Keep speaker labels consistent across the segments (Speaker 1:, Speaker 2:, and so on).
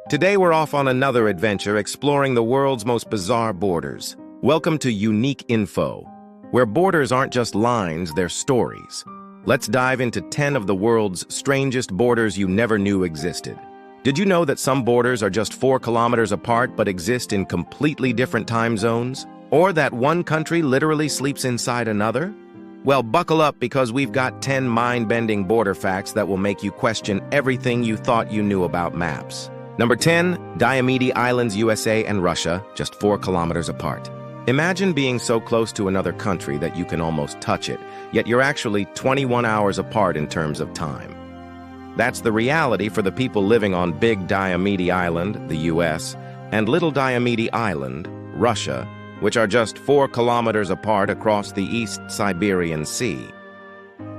Speaker 1: Today we're off on another adventure exploring the world's most bizarre borders. Welcome to Unique Info, where borders aren't just lines, they're stories. Let's dive into 10 of the world's strangest borders you never knew existed. Did you know that some borders are just 4 kilometers apart but exist in completely different time zones? Or that one country literally sleeps inside another? Well, buckle up because we've got 10 mind-bending border facts that will make you question everything you thought you knew about maps. Number 10, Diomede Islands, USA and Russia, just 4 kilometers apart. Imagine being so close to another country that you can almost touch it, yet you're actually 21 hours apart in terms of time. That's the reality for the people living on Big Diomede Island, the US, and Little Diomede Island, Russia, which are just 4 kilometers apart across the East Siberian Sea.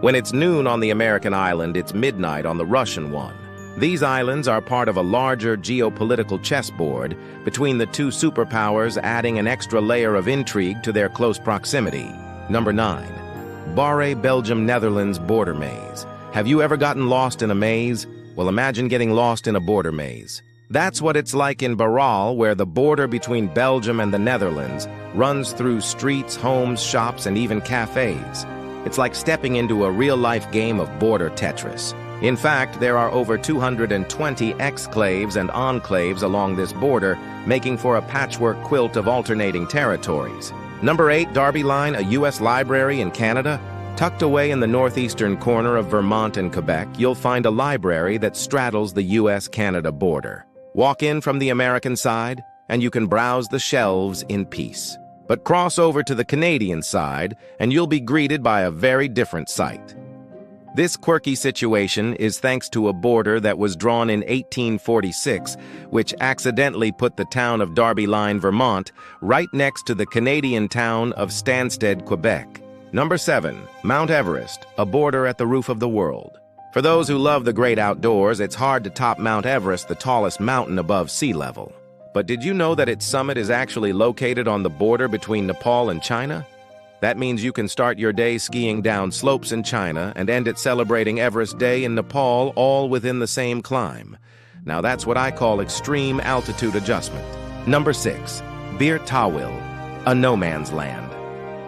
Speaker 1: When it's noon on the American island, it's midnight on the Russian one. These islands are part of a larger geopolitical chessboard between the two superpowers, adding an extra layer of intrigue to their close proximity. Number 9. Barre, Belgium, Netherlands border maze. Have you ever gotten lost in a maze? Well, imagine getting lost in a border maze. That's what it's like in Barral, where the border between Belgium and the Netherlands runs through streets, homes, shops, and even cafes. It's like stepping into a real-life game of border Tetris. In fact, there are over 220 exclaves and enclaves along this border, making for a patchwork quilt of alternating territories. Number 8, Darby Line, a U.S. library in Canada. Tucked away in the northeastern corner of Vermont and Quebec, you'll find a library that straddles the U.S.-Canada border. Walk in from the American side, and you can browse the shelves in peace. But cross over to the Canadian side, and you'll be greeted by a very different sight. This quirky situation is thanks to a border that was drawn in 1846, which accidentally put the town of Darby Line, Vermont, right next to the Canadian town of Stansted, Quebec. Number 7, Mount Everest, a border at the roof of the world. For those who love the great outdoors, it's hard to top Mount Everest, the tallest mountain above sea level. But did you know that its summit is actually located on the border between Nepal and China? That means you can start your day skiing down slopes in China and end it celebrating Everest Day in Nepal, all within the same climb. Now that's what I call extreme altitude adjustment. Number 6, Bir Tawil, a no man's land.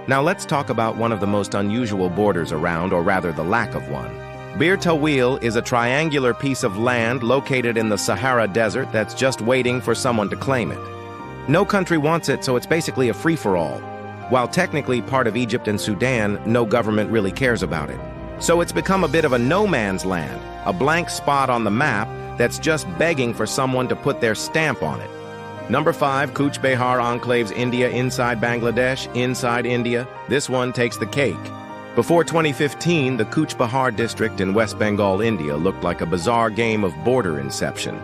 Speaker 1: Now let's talk about one of the most unusual borders around, or rather the lack of one. Bir Tawil is a triangular piece of land located in the Sahara Desert that's just waiting for someone to claim it. No country wants it, so it's basically a free-for-all. While technically part of Egypt and Sudan, no government really cares about it. So it's become a bit of a no man's land, a blank spot on the map that's just begging for someone to put their stamp on it. Number 5, Cooch Behar Enclaves, India, inside Bangladesh, inside India. This one takes the cake. Before 2015, the Cooch Behar district in West Bengal, India looked like a bizarre game of border inception.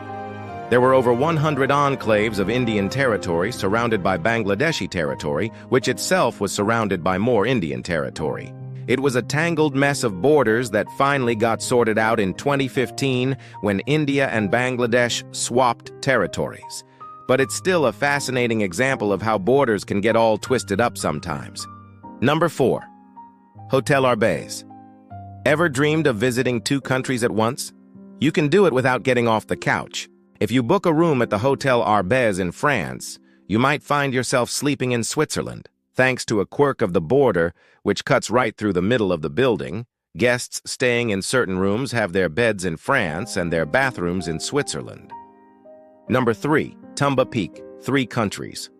Speaker 1: There were over 100 enclaves of Indian territory surrounded by Bangladeshi territory, which itself was surrounded by more Indian territory. It was a tangled mess of borders that finally got sorted out in 2015 when India and Bangladesh swapped territories. But it's still a fascinating example of how borders can get all twisted up sometimes. Number 4. Hotel Arbès. Ever dreamed of visiting 2 countries at once? You can do it without getting off the couch. If you book a room at the Hotel Arbès in France, you might find yourself sleeping in Switzerland. Thanks to a quirk of the border, which cuts right through the middle of the building, guests staying in certain rooms have their beds in France and their bathrooms in Switzerland. Number 3. Tumba Peak, 3 countries.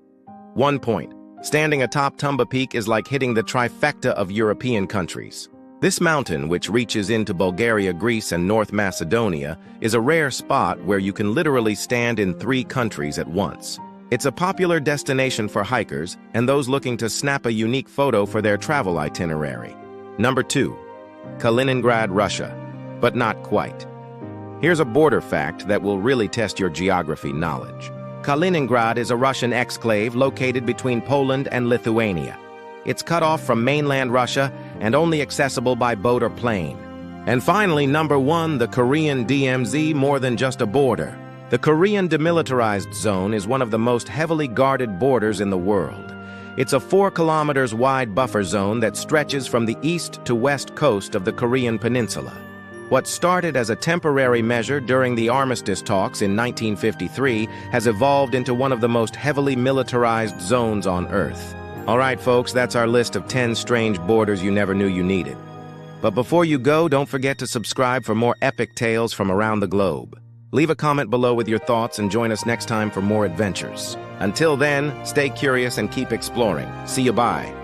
Speaker 1: 1 point. Standing atop Tumba Peak is like hitting the trifecta of European countries. This mountain, which reaches into Bulgaria, Greece, and North Macedonia, is a rare spot where you can literally stand in 3 countries at once. It's a popular destination for hikers and those looking to snap a unique photo for their travel itinerary. Number 2. Kaliningrad, Russia. But not quite. Here's a border fact that will really test your geography knowledge. Kaliningrad is a Russian exclave located between Poland and Lithuania. It's cut off from mainland Russia and only accessible by boat or plane. And finally, number 1, the Korean DMZ, more than just a border. The Korean Demilitarized Zone is one of the most heavily guarded borders in the world. It's a 4 kilometers wide buffer zone that stretches from the east to west coast of the Korean peninsula. What started as a temporary measure during the armistice talks in 1953 has evolved into one of the most heavily militarized zones on Earth. All right, folks, that's our list of 10 strange borders you never knew you needed. But before you go, don't forget to subscribe for more epic tales from around the globe. Leave a comment below with your thoughts and join us next time for more adventures. Until then, stay curious and keep exploring. See you, bye.